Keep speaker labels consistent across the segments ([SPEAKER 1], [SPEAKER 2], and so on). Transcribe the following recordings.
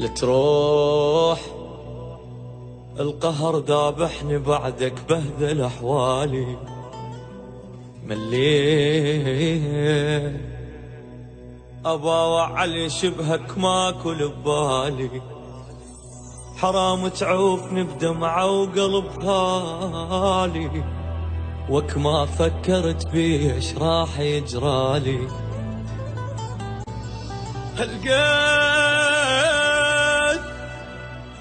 [SPEAKER 1] لتروح القهر ذابحني بعدك بهذل احوالي. مليت ابا علي شبهك ماكل ببالي، حرام تعوفني بدمعة وقلب هالي، وك ما فكرت بيش راح يجرالي. هلقيت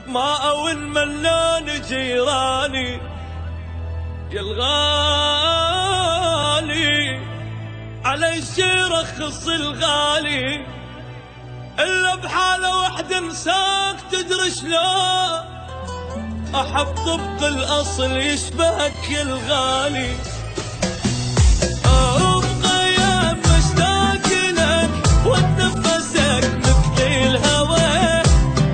[SPEAKER 1] ماء والملان جيراني يا الغالي، علي شي رخص الغالي، إلا بحالة وحدة انساك تدري شلون أحب طبق الأصل يشبهك يا الغالي. بغياب مشتاق لك واتنفسك مثل الهوى،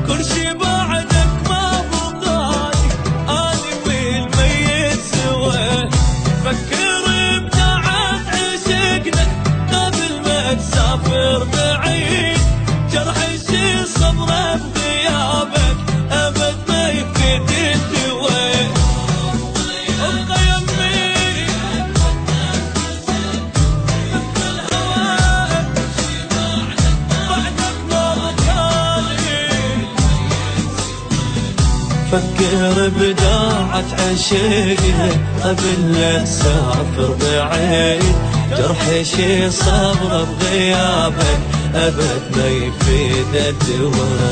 [SPEAKER 1] كل شي بعدك ما بغالي، أنا والميت سوا. فكر بتعب عشقنا قبل ما تسافر بعيد، جرحي شي صبره بغيابك أبد ما يفيد الدواء. ابقى يمي بعدك ما بغالي. فكر بداعة عشقنا قبل لا تسافر بعيد، جرحي شي صبره بغيابك أبد ما يفيد الدواء.